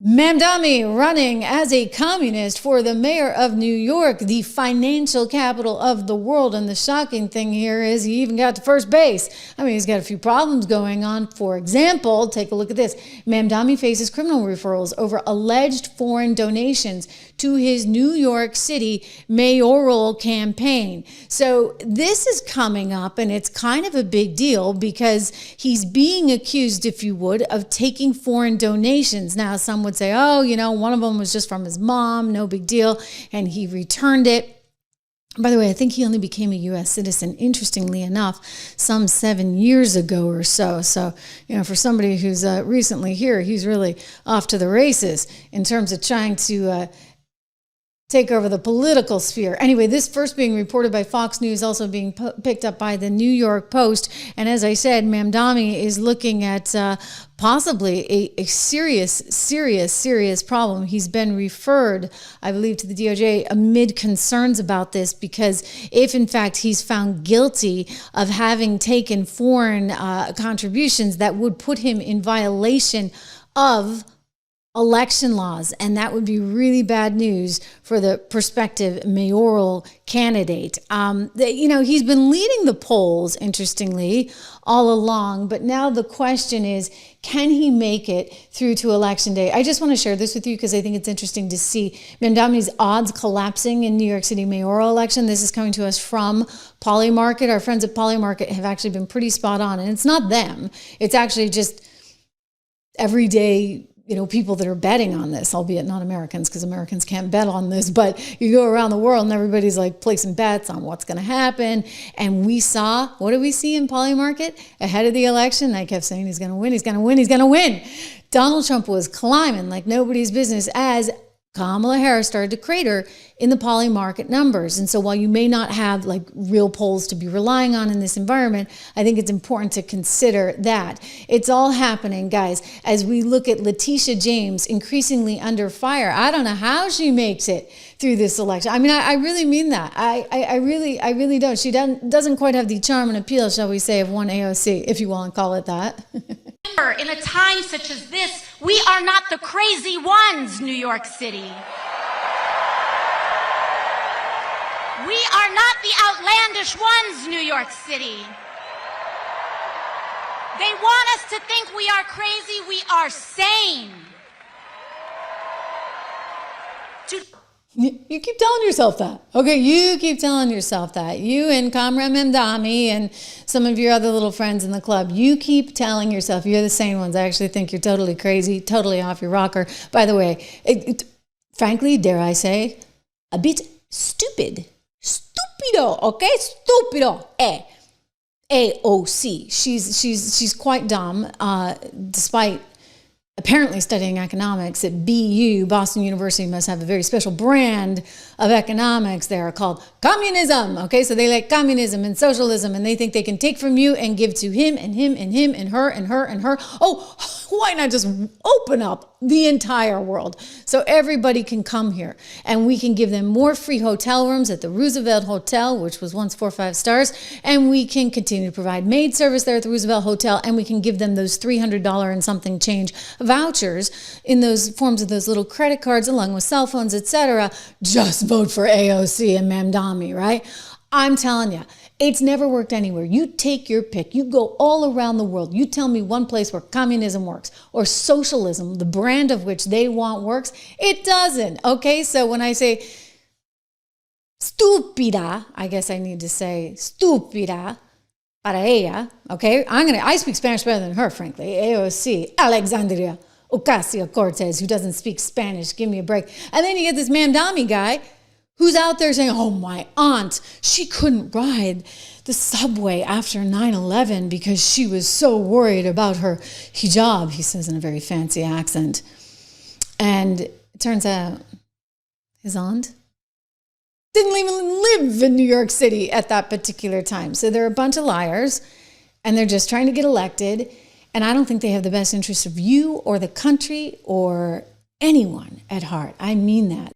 Mamdani running as a communist for the mayor of New York, the financial capital of the world. And the shocking thing here is he even got to first base. I mean, he's got a few problems going on. For example, take a look at this. Mamdani faces criminal referrals over alleged foreign donations to his New York City mayoral campaign. So this is coming up, and it's kind of a big deal because he's being accused, if you would, of taking foreign donations. Now, some would say, oh, you know, one of them was just from his mom, no big deal, and he returned it. By the way, I think he only became a U.S. citizen, interestingly enough, some 7 years ago or so. So, you know, for somebody who's recently here, he's really off to the races in terms of trying to take over the political sphere. Anyway, this first being reported by Fox News, also being picked up by the New York Post. And as I said, Mamdani is looking at possibly a serious problem. He's been referred, I believe, to the DOJ amid concerns about this, because if in fact he's found guilty of having taken foreign contributions, that would put him in violation of election laws, and that would be really bad news for the prospective mayoral candidate. You know, he's been leading the polls, interestingly, all along, but now the question is, can he make it through to election day? I just want to share this with you because I think it's interesting to see Mamdani's odds collapsing in New York City mayoral election. This is coming to us from Polymarket. Our friends at Polymarket have actually been pretty spot on, and it's not them. It's actually just everyday, you know, people that are betting on this, albeit not Americans, because Americans can't bet on this, but you go around the world and everybody's like placing bets on what's going to happen. And we saw, what did we see in Polymarket ahead of the election? They kept saying he's going to win, he's going to win, he's going to win. Donald Trump was climbing like nobody's business as Kamala Harris started to crater in the Polymarket numbers. And so while you may not have like real polls to be relying on in this environment, I think it's important to consider that. It's all happening, guys, as we look at Letitia James increasingly under fire. I don't know how she makes it through this election. I mean, I really mean that. I really don't. She doesn't quite have the charm and appeal, shall we say, of one AOC, if you want to call it that. In a time such as this, we are not the crazy ones, New York City. We are not the outlandish ones, New York City. They want us to think we are crazy. We are sane. You keep telling yourself that. Okay, you keep telling yourself that. You and Comrade Mamdani and some of your other little friends in the club, you keep telling yourself you're the sane ones. I actually think you're totally crazy, totally off your rocker. By the way, frankly, dare I say, a bit stupid. Stupido, okay? Stupido. AOC. She's quite dumb, despite apparently studying economics at BU. Boston University must have a very special brand of economics there called communism. Okay, so they like communism and socialism, and they think they can take from you and give to him and him and him and her and her and her. Oh, why not just open up the entire world so everybody can come here, and we can give them more free hotel rooms at the Roosevelt Hotel, which was once 4 or 5 stars, and we can continue to provide maid service there at the Roosevelt Hotel, and we can give them those $300 and something change vouchers in those forms of those little credit cards along with cell phones, etc. Just vote for AOC and Mamdani, right? I'm telling you, it's never worked anywhere. You take your pick. You go all around the world. You tell me one place where communism works or socialism, the brand of which they want, works. It doesn't. Okay, so when I say stúpida, I guess I need to say stúpida para ella. Okay, I speak Spanish better than her, frankly. AOC, Alexandria Ocasio-Cortez, who doesn't speak Spanish. Give me a break. And then you get this Mamdani guy who's out there saying, oh, my aunt, she couldn't ride the subway after 9/11 because she was so worried about her hijab, he says in a very fancy accent. And it turns out his aunt didn't even live in New York City at that particular time. So they're a bunch of liars, and they're just trying to get elected. And I don't think they have the best interest of you or the country or anyone at heart. I mean that.